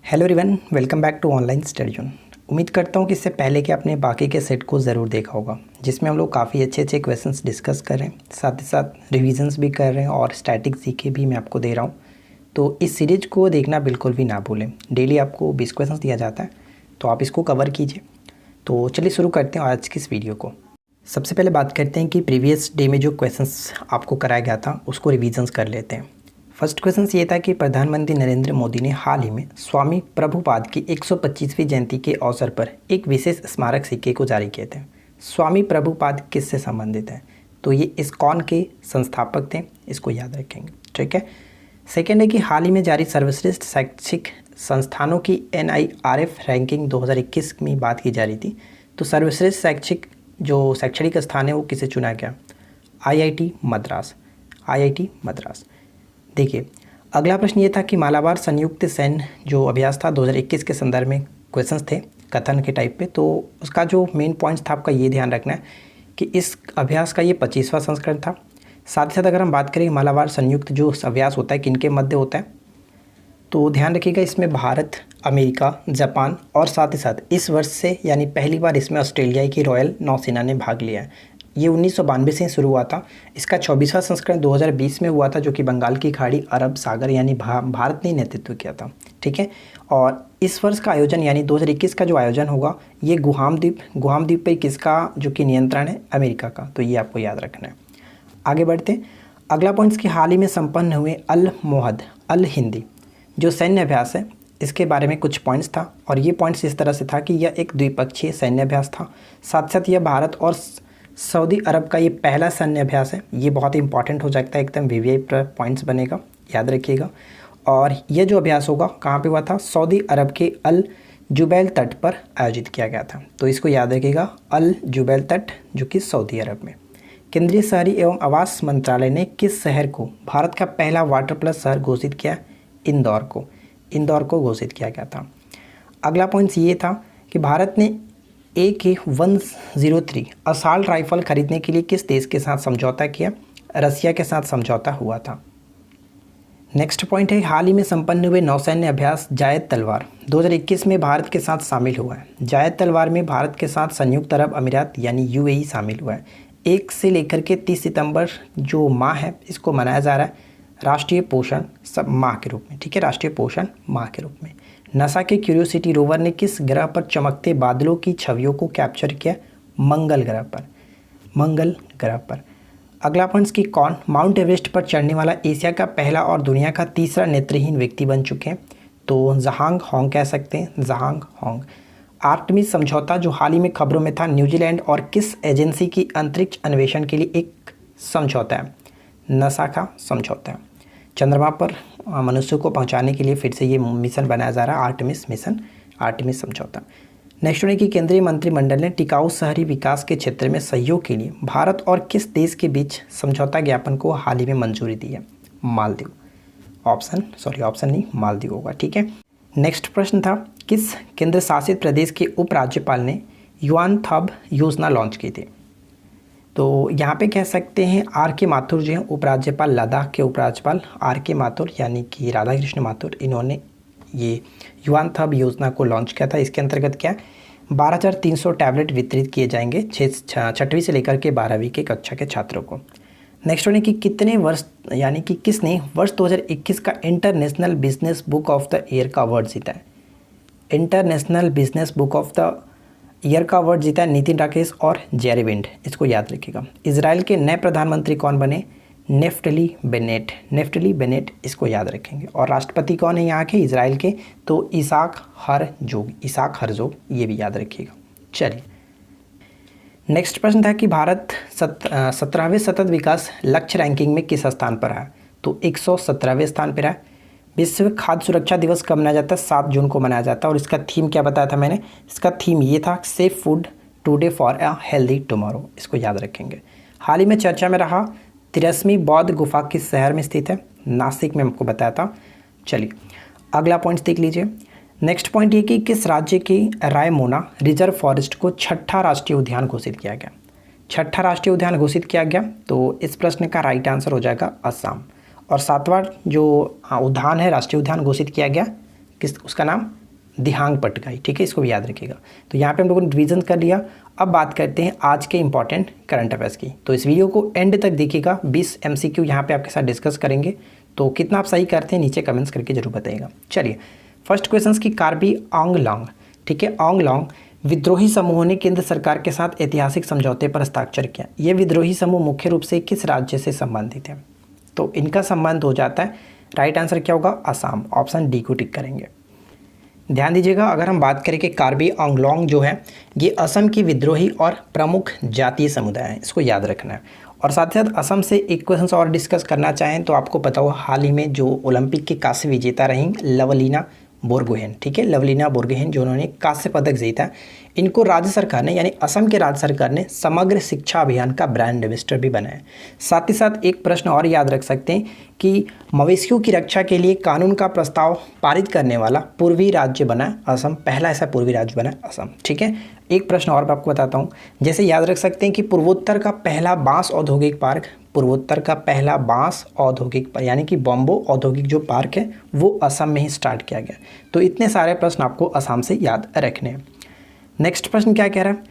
Hello everyone, welcome back to online study zone. उम्मीद करता हूँ कि इससे पहले कि आपने बाकी के सेट को ज़रूर देखा होगा, जिसमें हम लोग काफ़ी अच्छे अच्छे क्वेश्चंस डिस्कस कर रहे हैं, साथ ही साथ रिविजन्स भी कर रहे हैं और स्टैटिक जीके भी मैं आपको दे रहा हूँ। तो इस सीरीज को देखना बिल्कुल भी ना भूलें। डेली आपको 20 क्वेश्चन दिया जाता है, तो आप इसको कवर कीजिए। तो चलिए शुरू करते हैं आज की इस वीडियो को। सबसे पहले बात करते हैं कि प्रीवियस डे में जो क्वेश्चंस आपको कराया गया था उसको रिविजन्स कर लेते हैं। फर्स्ट क्वेश्चन ये था कि प्रधानमंत्री नरेंद्र मोदी ने हाल ही में स्वामी प्रभुपाद की 125वीं जयंती के अवसर पर एक विशेष स्मारक सिक्के को जारी किए थे। स्वामी प्रभुपाद किससे संबंधित है? तो ये इस्कॉन के संस्थापक थे, इसको याद रखेंगे। ठीक है। सेकेंड है कि हाल ही में जारी सर्वश्रेष्ठ शैक्षिक संस्थानों की NIRF रैंकिंग 2021 में बात की जा रही थी। तो सर्वश्रेष्ठ शैक्षणिक स्थान है वो किसे चुना गया? IIT मद्रास। देखिए, अगला प्रश्न ये था कि मालाबार संयुक्त सैन्य जो अभ्यास था 2021 के संदर्भ में क्वेश्चंस थे कथन के टाइप पे। तो उसका जो मेन पॉइंट्स था आपका ये ध्यान रखना है कि इस अभ्यास का ये 25वां संस्करण था। साथ ही साथ अगर हम बात करें मालाबार संयुक्त जो अभ्यास होता है किनके मध्य होता है, तो ध्यान रखिएगा इसमें भारत, अमेरिका, जापान और साथ ही साथ इस वर्ष से यानी पहली बार इसमें ऑस्ट्रेलिया की रॉयल नौसेना ने भाग लिया है। ये 1992 से शुरू हुआ था। इसका 24वां संस्करण 2020 में हुआ था, जो कि बंगाल की खाड़ी, अरब सागर यानी भारत ने नेतृत्व किया था। ठीक है। और इस वर्ष का आयोजन यानी 2021 का जो आयोजन होगा ये गुहाम द्वीप पे किसका जो कि नियंत्रण है? अमेरिका का। तो ये आपको याद रखना है। आगे बढ़ते हैं। अगला पॉइंट्स की हाल ही में संपन्न हुए अल हिंदी जो सैन्य अभ्यास है, इसके बारे में कुछ पॉइंट्स था। और ये पॉइंट्स इस तरह से था कि यह एक द्विपक्षीय सैन्य अभ्यास था। साथ साथ यह भारत और सऊदी अरब का ये पहला सैन्य अभ्यास है। ये बहुत इंपॉर्टेंट हो जाता है, एकदम VVI पॉइंट्स बनेगा, याद रखिएगा। और ये जो अभ्यास होगा कहाँ पे हुआ था? सऊदी अरब के अल जुबैल तट पर आयोजित किया गया था। तो इसको याद रखिएगा, अल जुबैल तट जो कि सऊदी अरब में। केंद्रीय शहरी एवं आवास मंत्रालय ने किस शहर को भारत का पहला वाटर प्लस शहर घोषित किया? इंदौर को घोषित किया गया था। अगला पॉइंट्स ये था कि भारत ने AK-103 असॉल्ट राइफल खरीदने के लिए किस देश के साथ समझौता किया? रसिया के साथ समझौता हुआ था। नेक्स्ट पॉइंट है, हाल ही में संपन्न हुए नौसैन्य अभ्यास जायद तलवार 2021 में भारत के साथ शामिल हुआ है। जायद तलवार में भारत के साथ संयुक्त अरब अमीरात यानी UAE शामिल हुआ है। 1 से लेकर के 30 सितंबर जो माह है इसको मनाया जा रहा है राष्ट्रीय पोषण माह के रूप में। ठीक है, राष्ट्रीय पोषण माह के रूप में। नासा के क्यूरियोसिटी रोवर ने किस ग्रह पर चमकते बादलों की छवियों को कैप्चर किया? मंगल ग्रह पर। अगला पॉइंट्स की कौन माउंट एवरेस्ट पर चढ़ने वाला एशिया का पहला और दुनिया का तीसरा नेत्रहीन व्यक्ति बन चुके हैं? तो जहांग होंग कह सकते हैं, जहांग होंग। आर्टेमिस समझौता जो हाल ही में खबरों में था, न्यूजीलैंड और किस एजेंसी की अंतरिक्ष अन्वेषण के लिए एक समझौता है? नासा का समझौता है। चंद्रमा पर मनुष्य को पहुंचाने के लिए फिर से ये मिशन बनाया जा रहा है, आर्टेमिस समझौता। नेक्स्ट है कि केंद्रीय मंत्रिमंडल ने टिकाऊ शहरी विकास के क्षेत्र में सहयोग के लिए भारत और किस देश के बीच समझौता ज्ञापन को हाल ही में मंजूरी दी है? मालदीव। ऑप्शन नहीं, मालदीव होगा। ठीक है। नेक्स्ट प्रश्न था, किस केंद्र शासित प्रदेश के उपराज्यपाल ने युवान थब योजना लॉन्च की थी? तो यहाँ पे कह सकते हैं RK माथुर जो हैं उपराज्यपाल, लद्दाख के उपराज्यपाल RK माथुर यानी कि राधा कृष्ण माथुर, इन्होंने ये युवान थब योजना को लॉन्च किया था। इसके अंतर्गत क्या 12,300 टैबलेट वितरित किए जाएंगे 6वीं से लेकर के 12वीं के कक्षा के छात्रों को। नेक्स्ट होने कि कितने वर्ष यानी कि किसने वर्ष 2021 का international business book of the year का अवार्ड जीता है? International business book of the year का अवार्ड जीता है नितिन राकेश और जेरी विंड, इसको याद रखिएगा। इजराइल के नए प्रधानमंत्री कौन बने? नेफ्टली बेनेट, इसको याद रखेंगे। और राष्ट्रपति कौन है यहाँ के इजराइल के? तो इसाक हरजोग, ये भी याद रखिएगा। चलिए, नेक्स्ट प्रश्न था कि भारत 17वें सतत विकास लक्ष्य रैंकिंग में किस स्थान पर है? तो 117वें स्थान पर है। विश्व खाद्य सुरक्षा दिवस कब मनाया जाता है? 7 जून को मनाया जाता है। और इसका थीम क्या बताया था मैंने? इसका थीम ये था, safe food today for a healthy tomorrow, इसको याद रखेंगे। हाल ही में चर्चा में रहा 13वीं बौद्ध गुफा किस शहर में स्थित है? नासिक में हमको बताया था। चलिए, अगला पॉइंट देख लीजिए। नेक्स्ट पॉइंट ये कि किस राज्य की रायमोना रिजर्व फॉरेस्ट को 6ठा राष्ट्रीय उद्यान घोषित किया गया? 6ठा राष्ट्रीय उद्यान घोषित किया गया, तो इस प्रश्न का राइट आंसर हो जाएगा असम। और 7वां जो उद्यान है, राष्ट्रीय उद्यान घोषित किया गया किस उसका नाम दिहांग पटकाई, ठीक है, इसको भी याद रखिएगा। तो यहाँ पे हम लोगों ने रिवीजन कर लिया। अब बात करते हैं आज के इंपॉर्टेंट करंट अफेयर्स की। तो इस वीडियो को एंड तक देखिएगा, 20 MCQ यहाँ पे आपके साथ डिस्कस करेंगे। तो कितना आप सही करते हैं नीचे कमेंट्स करके जरूर बताइएगा। चलिए फर्स्ट क्वेश्चन की कार्बी आंगलोंग, ठीक है, आंगलोंग विद्रोही समूहों ने केंद्र सरकार के साथ ऐतिहासिक समझौते पर हस्ताक्षर किया। ये विद्रोही समूह मुख्य रूप से किस राज्य से संबंधित है? तो इनका संबंध हो जाता है, राइट आंसर क्या होगा? असम, ऑप्शन डी को टिक करेंगे। ध्यान दीजिएगा, अगर हम बात करें कि कार्बी आंगलोंग जो है ये असम की विद्रोही और प्रमुख जातीय समुदाय है, इसको याद रखना है। और साथ ही साथ असम से एक क्वेश्चन और डिस्कस करना चाहें तो आपको पता होगा हाल ही में जो ओलंपिक की कांस्य विजेता रहीं लवलीना बोरगोहेन, ठीक है, लवलीना बोरगोहेन जो उन्होंने कांस्य पदक जीता, इनको राज्य सरकार ने यानी असम के राज्य सरकार ने समग्र शिक्षा अभियान का ब्रांड एम्बेसडर भी बनाया। साथ ही साथ एक प्रश्न और याद रख सकते हैं कि मवेशियों की रक्षा के लिए कानून का प्रस्ताव पारित करने वाला पूर्वी राज्य बना असम, पहला ऐसा पूर्वी राज्य बना असम, ठीक है। एक प्रश्न और मैं आपको बताता हूँ, जैसे याद रख सकते हैं कि पूर्वोत्तर का पहला बांस औद्योगिक पार्क, पूर्वोत्तर का पहला बांस औद्योगिक यानी कि बॉम्बो औद्योगिक जो पार्क है वो असम में ही स्टार्ट किया गया। तो इतने सारे प्रश्न आपको असम से याद रखने हैं। नेक्स्ट प्रश्न क्या कह रहा है?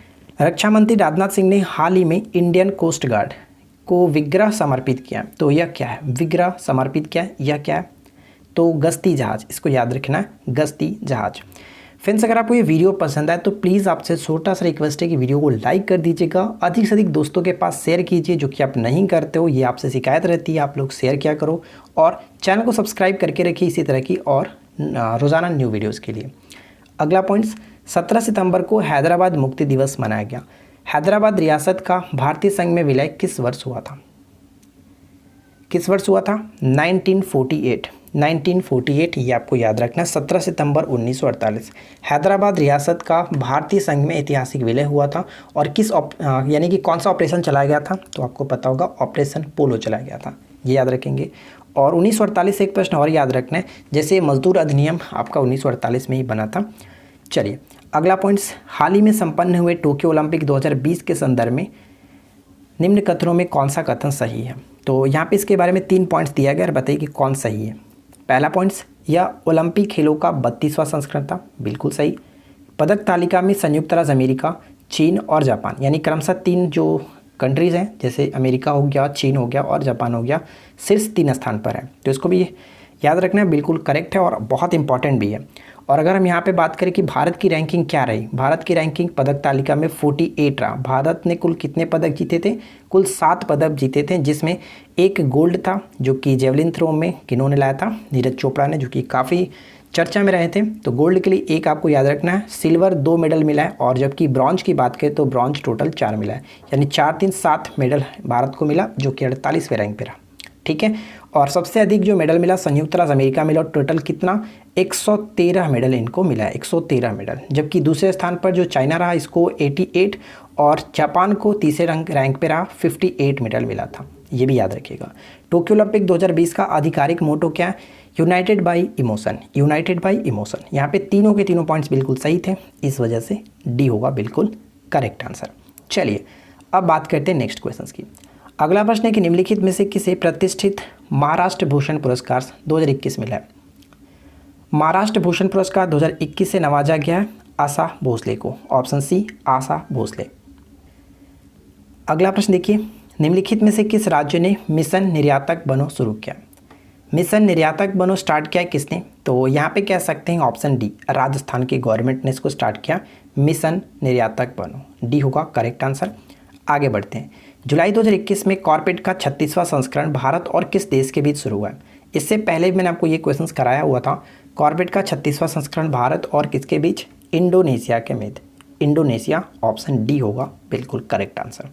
रक्षा मंत्री राजनाथ सिंह ने हाल ही में इंडियन कोस्ट गार्ड को विग्रह समर्पित किया। तो यह क्या है? विग्रह समर्पित किया, यह क्या है? तो गश्ती जहाज, इसको याद रखना है, गश्ती जहाज। फ्रेंड्स अगर आपको ये वीडियो पसंद आए तो प्लीज़ आपसे छोटा सा रिक्वेस्ट है कि वीडियो को लाइक कर दीजिएगा, अधिक से अधिक दोस्तों के पास शेयर कीजिए, जो कि आप नहीं करते हो, ये आपसे शिकायत रहती है, आप लोग शेयर किया करो। और चैनल को सब्सक्राइब करके रखिए इसी तरह की और रोज़ाना न्यू वीडियोज़ के लिए। अगला पॉइंट्स, 17 सितंबर को हैदराबाद मुक्ति दिवस मनाया गया। हैदराबाद रियासत का भारतीय संघ में विलय किस वर्ष हुआ था? किस वर्ष हुआ था? 1948, 1948, ये आपको याद रखना है, 17 सितंबर 1948 हैदराबाद रियासत का भारतीय संघ में ऐतिहासिक विलय हुआ था। और किस यानी कि कौन सा ऑपरेशन चलाया गया था? तो आपको पता होगा ऑपरेशन पोलो चलाया गया था, ये याद रखेंगे। और 1948 से एक प्रश्न और याद रखना है, जैसे मजदूर अधिनियम आपका 1948 में ही बना था। चलिए अगला पॉइंट्स, हाल ही में संपन्न हुए टोक्यो ओलंपिक 2020 के संदर्भ में निम्न कथनों में कौन सा कथन सही है? तो यहाँ पे इसके बारे में 3 पॉइंट्स दिया गया और बताइए कि कौन सही है। पहला पॉइंट्स, यह ओलंपिक खेलों का 32वां संस्करण था, बिल्कुल सही। पदक तालिका में संयुक्त राज्य अमेरिका, चीन और जापान यानी क्रमशः 3 जो कंट्रीज़ हैं, जैसे अमेरिका हो गया, चीन हो गया और जापान हो गया, शीर्ष 3 स्थान पर है। तो इसको भी याद रखना है, बिल्कुल करेक्ट है और बहुत इंपॉर्टेंट भी है। और अगर हम यहाँ पे बात करें कि भारत की रैंकिंग क्या रही, भारत की रैंकिंग पदक तालिका में 48 रहा। भारत ने कुल कितने पदक जीते थे? कुल 7 पदक जीते थे, जिसमें एक गोल्ड था जो कि जेवलिन थ्रो में किन्होंने लाया था, नीरज चोपड़ा ने, जो कि काफ़ी चर्चा में रहे थे। तो गोल्ड के लिए 1 आपको याद रखना है, सिल्वर 2 मेडल मिला है, और जबकि ब्रॉन्ज की बात करें तो ब्रॉन्ज टोटल 4 मिला है, यानी 4, 3, 7 मेडल भारत को मिला, जो कि 48वें रैंक पे रहा, ठीक है। और सबसे अधिक जो मेडल मिला संयुक्त राज्य अमेरिका मिला, टोटल कितना? 113 मेडल इनको मिला है, 113 मेडल। जबकि दूसरे स्थान पर जो चाइना रहा, इसको 88, और जापान को तीसरे रैंक पे रहा, 58 मेडल मिला था, ये भी याद रखिएगा। टोक्यो ओलंपिक 2020 का आधिकारिक मोटो क्या है? United by emotion, United by emotion. यहाँ पे तीनों के तीनों पॉइंट्स बिल्कुल सही थे, इस वजह से डी होगा बिल्कुल करेक्ट आंसर। चलिए अब बात करते हैं नेक्स्ट क्वेश्चन की। अगला प्रश्न है कि निम्नलिखित में से किसे प्रतिष्ठित महाराष्ट्र भूषण पुरस्कार 2021 मिला है? महाराष्ट्र भूषण पुरस्कार 2021 से नवाजा गया है आशा भोसले को, ऑप्शन सी आशा भोसले। अगला प्रश्न देखिए, निम्नलिखित में से किस राज्य ने मिशन निर्यातक बनो शुरू किया? मिशन निर्यातक बनो स्टार्ट किया किसने? तो यहाँ पे कह सकते हैं ऑप्शन डी, राजस्थान की गवर्नमेंट ने इसको स्टार्ट किया, मिशन निर्यातक बनो, डी होगा करेक्ट आंसर। आगे बढ़ते हैं। जुलाई 2021 में कॉर्पेट का 36वां संस्करण भारत और किस देश के बीच शुरू हुआ है? इससे पहले भी मैंने आपको ये क्वेश्चन कराया हुआ था। कॉर्पेट का 36वां संस्करण भारत और किसके बीच? इंडोनेशिया के बीच, इंडोनेशिया, ऑप्शन डी होगा बिल्कुल करेक्ट आंसर।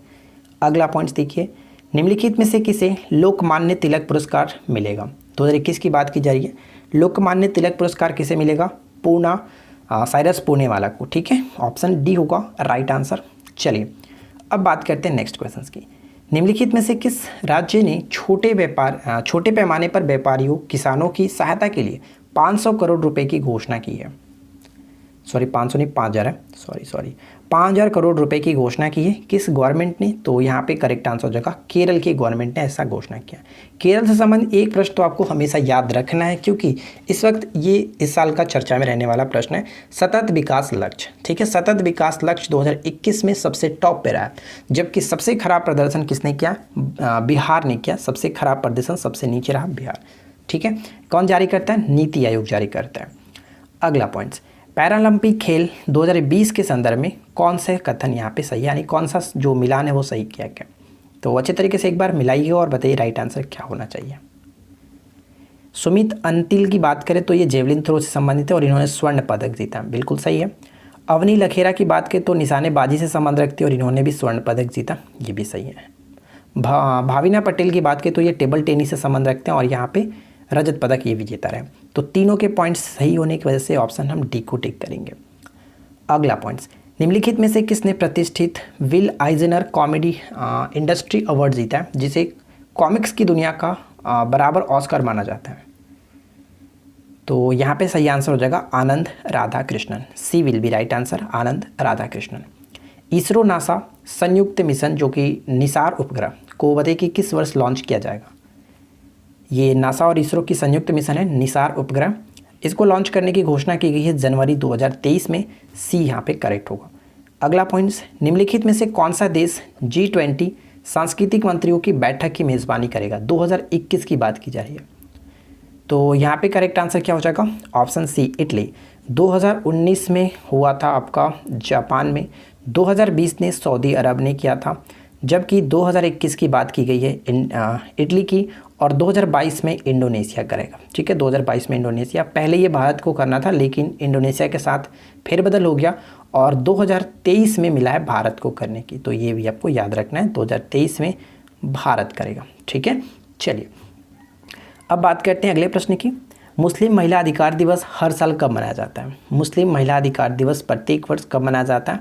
अगला पॉइंट देखिए, निम्नलिखित में से किसे लोकमान्य तिलक पुरस्कार मिलेगा? 2021 की बात की जा रही है। लोकमान्य तिलक पुरस्कार किसे मिलेगा? पूना साइरस पुणेवाला को, ठीक है, ऑप्शन डी होगा राइट आंसर। चलिए अब बात करते हैं नेक्स्ट क्वेश्चन की। निम्नलिखित में से किस राज्य ने छोटे पैमाने पर व्यापारियों किसानों की सहायता के लिए 500 करोड़ रुपए की घोषणा की है? सॉरी 500 नहीं 5000 है, सॉरी 5000 करोड़ रुपए की घोषणा की है किस गवर्नमेंट ने? तो यहाँ पे करेक्ट आंसर हो जाएगा केरल की गवर्नमेंट ने ऐसा घोषणा किया। केरल से संबंधित एक प्रश्न तो आपको हमेशा याद रखना है, क्योंकि इस वक्त ये इस साल का चर्चा में रहने वाला प्रश्न है, सतत विकास लक्ष्य। ठीक है, सतत विकास लक्ष्य 2021 में सबसे टॉप पे रहा है, जबकि सबसे खराब प्रदर्शन किसने किया? बिहार ने किया। सबसे खराब प्रदर्शन सबसे नीचे रहा बिहार। ठीक है, कौन जारी करता है? नीति आयोग जारी करता है। अगला पॉइंट्स, पैरालंपिक खेल 2020 के संदर्भ में कौन से कथन यहाँ पे सही, यानी कौन सा जो मिलान है वो सही किया गया? तो अच्छे तरीके से एक बार मिलाइए और बताइए राइट आंसर क्या होना चाहिए। सुमित अंतिल की बात करें तो ये जेवलिन थ्रो से संबंधित है और इन्होंने स्वर्ण पदक जीता, बिल्कुल सही है। अवनी लखेरा की बात करें तो निशानेबाजी से संबंध रखती है और इन्होंने भी स्वर्ण पदक जीता, ये भी सही है। भाविना पटेल की बात करें तो ये टेबल टेनिस से संबंध रखते हैं और यहाँ पे रजत पदक ये विजेता रहे। तो तीनों के पॉइंट्स सही होने की वजह से ऑप्शन हम डी को टिक करेंगे। अगला पॉइंट्स, निम्नलिखित में से किसने प्रतिष्ठित विल आइजनर कॉमेडी इंडस्ट्री अवार्ड जीता है, जिसे कॉमिक्स की दुनिया का बराबर ऑस्कर माना जाता है? तो यहाँ पे सही आंसर हो जाएगा Anand Radhakrishnan. C will be right answer, Anand Radhakrishnan. ISRO NASA संयुक्त मिशन जो कि निसार उपग्रह को बताइए कि किस वर्ष लॉन्च किया जाएगा? ये नासा और इसरो की संयुक्त मिशन है निसार उपग्रह, इसको लॉन्च करने की घोषणा की गई है जनवरी 2023 में। सी यहाँ पे करेक्ट होगा। अगला पॉइंट्स, निम्नलिखित में से कौन सा देश G20 सांस्कृतिक मंत्रियों की बैठक की मेज़बानी करेगा? 2021 की बात की जा रही है। तो यहाँ पे करेक्ट आंसर क्या हो जाएगा? Option C Italy. 2019 में हुआ था आपका जापान में, 2020 ने सऊदी अरब ने किया था, जबकि 2021 की बात की गई है इटली की, और 2022 में इंडोनेशिया करेगा। ठीक है, 2022 में इंडोनेशिया, पहले ये भारत को करना था लेकिन इंडोनेशिया के साथ फेरबदल हो गया और 2023 में मिला है भारत को करने की। तो ये भी आपको याद रखना है, 2023 में भारत करेगा। ठीक है, चलिए अब बात करते हैं अगले प्रश्न की। मुस्लिम महिला अधिकार दिवस हर साल कब मनाया जाता है? मुस्लिम महिला अधिकार दिवस प्रत्येक वर्ष कब मनाया जाता है?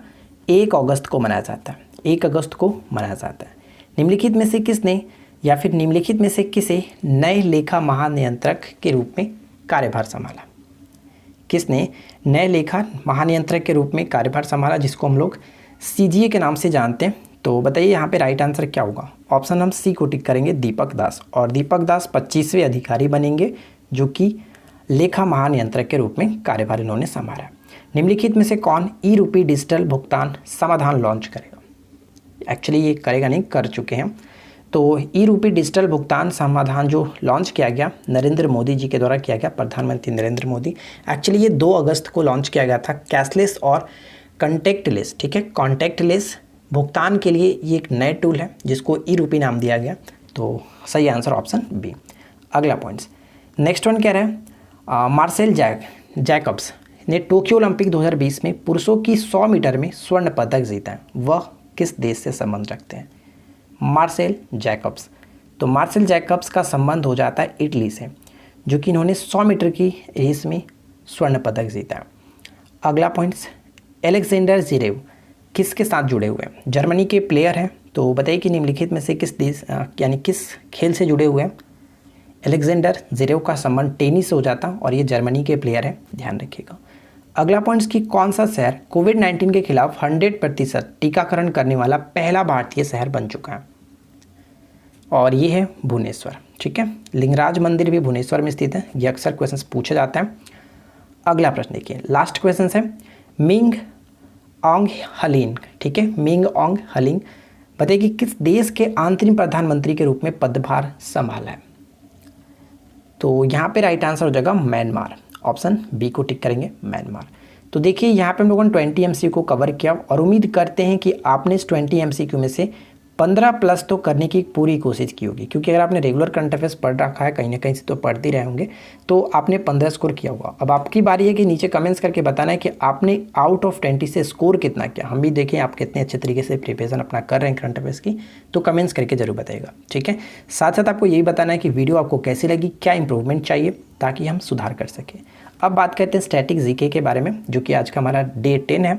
1 अगस्त को मनाया जाता है, 1 अगस्त को मनाया जाता है। निम्नलिखित में से किसने या फिर निम्नलिखित में से किसे नए लेखा महानियंत्रक के रूप में कार्यभार संभाला? किसने नए लेखा महानियंत्रक के रूप में कार्यभार संभाला, जिसको हम लोग CGA के नाम से जानते हैं? तो बताइए यहाँ पे राइट आंसर क्या होगा? ऑप्शन हम सी को टिक करेंगे, दीपक दास। और दीपक दास 25वें अधिकारी बनेंगे जो कि लेखा महानियंत्रक के रूप में कार्यभार इन्होंने संभाला। निम्नलिखित में से कौन ई-रूपी डिजिटल भुगतान समाधान लॉन्च करेगा? एक्चुअली ये करेगा नहीं, कर चुके हैं। तो ई-रूपी डिजिटल भुगतान समाधान जो लॉन्च किया गया नरेंद्र मोदी जी के द्वारा किया गया, प्रधानमंत्री नरेंद्र मोदी। एक्चुअली ये 2 अगस्त को लॉन्च किया गया था, कैशलेस और कॉन्टैक्टलेस। ठीक है, कॉन्टैक्टलेस भुगतान के लिए ये एक नए टूल है जिसको ई-रूपी नाम दिया गया। तो सही आंसर ऑप्शन बी। अगला पॉइंट्स, नेक्स्ट वन कह रहे हैं मार्सेल जैकब्स ने टोक्यो ओलंपिक 2020 में पुरुषों की 100 मीटर में स्वर्ण पदक जीता है, वह किस देश से संबंध रखते हैं? मार्सेल जैकब्स। तो मार्सेल जैकब्स का संबंध हो जाता है इटली से, जो कि इन्होंने 100 मीटर की रेस में स्वर्ण पदक जीता है। अगला पॉइंट्स, एलेक्जेंडर जिरेव किसके साथ जुड़े हुए हैं? जर्मनी के प्लेयर हैं। तो बताइए कि निम्नलिखित में से किस देश यानी किस खेल से जुड़े हुए हैं? एलेक्जेंडर जिरेव का संबंध टेनिस से हो जाता और ये जर्मनी के प्लेयर हैं, ध्यान रखिएगा। अगला पॉइंट्स की कौन सा शहर कोविड-19 के खिलाफ 100% टीकाकरण करने वाला पहला भारतीय शहर बन चुका है? और ये है भुवनेश्वर। ठीक है, लिंगराज मंदिर भी भुवनेश्वर में स्थित है, ये अक्सर क्वेश्चंस पूछे जाते हैं। अगला प्रश्न देखिए, लास्ट क्वेश्चन है मिंग ऑन्ग हलिंग। ठीक है, मिंग ऑन्ग हलिंग बताइए कि किस देश के अंतरिम प्रधानमंत्री के रूप में पदभार संभाला है? तो यहाँ पे राइट आंसर हो जाएगा म्यांमार। ऑप्शन बी को टिक करेंगे, म्यांमार। तो देखिए यहाँ पे हम लोगों ने 20 MCQ को कवर किया और उम्मीद करते हैं कि आपने इस 20 MCQ में से 15 प्लस तो करने की पूरी कोशिश की होगी, क्योंकि अगर आपने रेगुलर करंट अफेयर्स पढ़ रखा है कहीं ना कहीं से तो पढ़ते रहे होंगे, तो आपने 15 स्कोर किया होगा। अब आपकी बारी है कि नीचे कमेंट्स करके बताना है कि आपने आउट ऑफ 20 से स्कोर कितना किया। हम भी देखें आप कितने अच्छे तरीके से प्रिपरेशन अपना कर रहे हैं करंट अफेयर्स की, तो कमेंट्स करके जरूर बताइएगा। ठीक है, साथ साथ आपको यही बताना है कि वीडियो आपको कैसी लगी, क्या इंप्रूवमेंट चाहिए ताकि हम सुधार कर सकें। अब बात करते हैं स्टैटिक जीके के बारे में, जो कि आज का हमारा डे 10 है।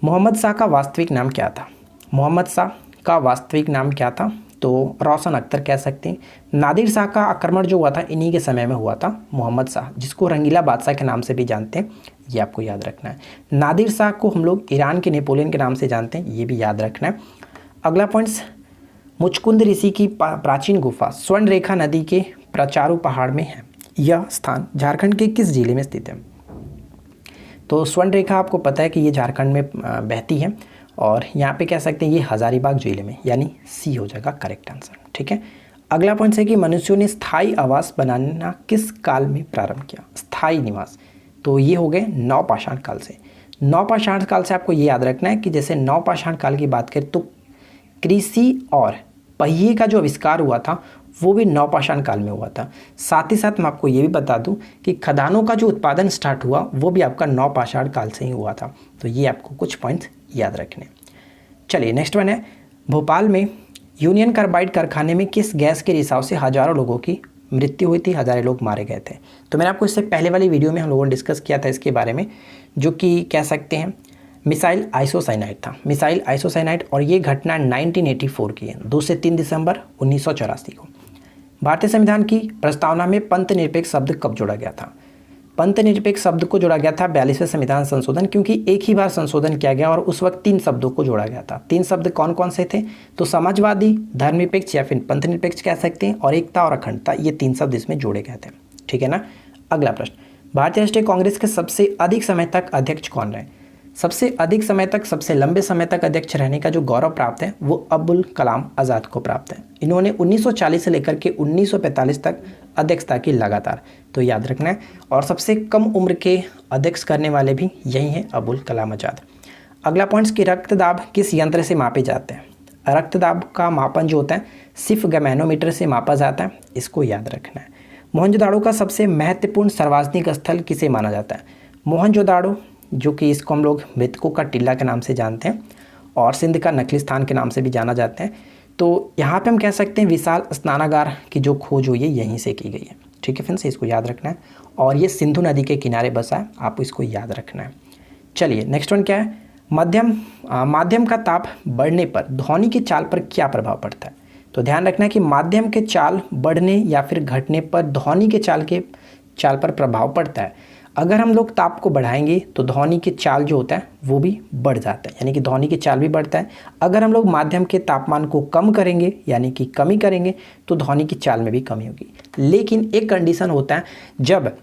मोहम्मद शाह का वास्तविक नाम क्या था? मोहम्मद शाह का वास्तविक नाम क्या था? तो रोशन अख्तर कह सकते हैं। नादिर शाह का आक्रमण जो हुआ था इन्हीं के समय में हुआ था, मोहम्मद शाह, जिसको रंगीला बादशाह के नाम से भी जानते हैं, ये आपको याद रखना है। नादिर शाह को हम लोग ईरान के नेपोलियन के नाम से जानते हैं, ये भी याद रखना है। अगला पॉइंट्स, मुचकुंद ऋषि की प्राचीन गुफा स्वर्ण रेखा नदी के प्रचारू पहाड़ में है। यह स्थान झारखंड के किस जिले में स्थित है? तो स्वर्ण रेखा आपको पता है कि ये झारखंड में बहती है और यहाँ पे कह सकते हैं ये हजारीबाग जिले में, यानी सी हो जाएगा करेक्ट आंसर। ठीक है, अगला पॉइंट है कि मनुष्यों ने स्थायी आवास बनाना किस काल में प्रारंभ किया? स्थायी निवास, तो ये हो गए नवपाषाण काल से। नवपाषाण काल से आपको ये याद रखना है कि जैसे नवपाषाण काल की बात करें तो कृषि और पहिए का जो आविष्कार हुआ था वो भी नवपाषाण काल में हुआ था। साथ ही साथ मैं आपको ये भी बता दूं कि खदानों का जो उत्पादन स्टार्ट हुआ वो भी आपका नवपाषाण काल से ही हुआ था। तो ये आपको कुछ पॉइंट्स याद रखने। चलिए नेक्स्ट वन है, भोपाल में यूनियन कार्बाइड कारखाने में किस गैस के रिसाव से हजारों लोगों की मृत्यु हुई थी, हजारों लोग मारे गए थे? तो मैंने आपको इससे पहले वाली वीडियो में हम लोगों ने डिस्कस किया था इसके बारे में, जो कि कह सकते हैं मिसाइल आइसोसाइनाइड था, मिसाइल आइसोसाइनाइड, और ये घटना 1984 की है, 2 से 3 दिसंबर 1984 को। भारतीय संविधान की प्रस्तावना में पंथ निरपेक्ष शब्द कब जोड़ा गया था? पंथ निरपेक्ष शब्द को जोड़ा गया था 42वें संविधान संशोधन, क्योंकि एक ही बार संशोधन किया गया और उस वक्त 3 शब्दों को जोड़ा गया था। 3 शब्द कौन कौन से थे? तो समाजवादी, धर्मनिरपेक्ष या फिर पंथ निरपेक्ष कह सकते हैं, और एकता और अखंडता, ये 3 शब्द इसमें जोड़े गए थे। ठीक है ना। अगला प्रश्न, भारतीय राष्ट्रीय कांग्रेस के सबसे अधिक समय तक अध्यक्ष कौन रहे? सबसे अधिक समय तक, सबसे लंबे समय तक अध्यक्ष रहने का जो गौरव प्राप्त है वो अब्दुल कलाम आज़ाद को प्राप्त है। इन्होंने 1940 से लेकर के 1945 तक अध्यक्षता की लगातार, तो याद रखना है। और सबसे कम उम्र के अध्यक्ष करने वाले भी यही हैं, अब्दुल कलाम आज़ाद। अगला पॉइंट्स की रक्तदाब किस यंत्र से मापे जाते हैं? रक्तदाब का मापन जो होता है सिर्फ गैमेनोमीटर से मापा जाता है, इसको याद रखना है। मोहनजोदाड़ो का सबसे महत्वपूर्ण सार्वजनिक स्थल किसे माना जाता है? मोहनजोदाड़ो, जो कि इसको हम लोग मृतकों का टिल्ला के नाम से जानते हैं और सिंध का नकली स्थान के नाम से भी जाना जाते हैं। तो यहाँ पे हम कह सकते हैं विशाल स्नानागार की जो खोज हुई है यहीं से की गई है। ठीक है फ्रेंड्स, इसको याद रखना है। और ये सिंधु नदी के किनारे बसा है, आपको इसको याद रखना है। चलिए नेक्स्ट वन क्या है, माध्यम का ताप बढ़ने पर ध्वनि की चाल पर क्या प्रभाव पड़ता है? तो ध्यान रखना है कि माध्यम के चाल बढ़ने या फिर घटने पर ध्वनि के चाल पर प्रभाव पड़ता है। अगर हम लोग ताप को बढ़ाएंगे तो ध्वनि की चाल जो होता है वो भी बढ़ जाता है, यानी कि ध्वनि की चाल भी बढ़ता है। अगर हम लोग माध्यम के तापमान को कम करेंगे यानी कि कमी करेंगे तो ध्वनि की चाल में भी कमी होगी। लेकिन एक कंडीशन होता है, जब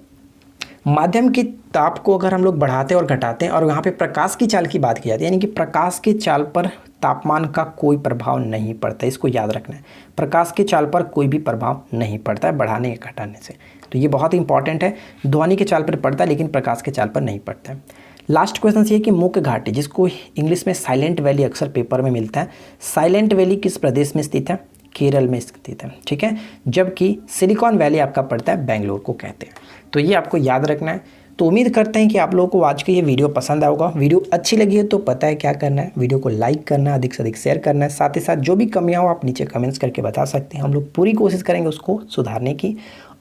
माध्यम के ताप को अगर हम लोग बढ़ाते और घटाते हैं और यहाँ पे प्रकाश की चाल की बात की जाती है, यानी कि प्रकाश की चाल पर तापमान का कोई प्रभाव नहीं पड़ता, इसको याद रखना है। प्रकाश की चाल पर कोई भी प्रभाव नहीं पड़ता है बढ़ाने या घटाने से, तो ये बहुत ही इंपॉर्टेंट है। ध्वनि के चाल पर पड़ता है लेकिन प्रकाश के चाल पर नहीं पड़ता है। लास्ट क्वेश्चन ये कि मुख्य घाटी, जिसको इंग्लिश में साइलेंट वैली अक्सर पेपर में मिलता है, साइलेंट वैली किस प्रदेश में स्थित है? केरल में स्थित है। ठीक है, जबकि सिलिकॉन वैली आपका पड़ता है बेंगलोर को कहते हैं। तो ये आपको याद रखना है। तो उम्मीद करते हैं कि आप लोगों को आज का ये वीडियो पसंद आएगा। वीडियो अच्छी लगी है तो पता है क्या करना है, वीडियो को लाइक करना है, अधिक से अधिक शेयर करना है। साथ ही साथ जो भी कमियां हो आप नीचे कमेंट्स करके बता सकते हैं, हम लोग पूरी कोशिश करेंगे उसको सुधारने की।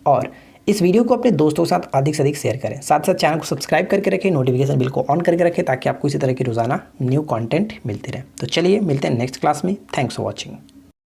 और इस वीडियो को अपने दोस्तों के साथ अधिक से अधिक शेयर करें। साथ साथ चैनल को सब्सक्राइब करके रखें, नोटिफिकेशन बिल को ऑन करके रखें ताकि आपको इसी तरह की रोजाना न्यू कंटेंट मिलती रहे। तो चलिए मिलते हैं नेक्स्ट क्लास में। Thanks for watching.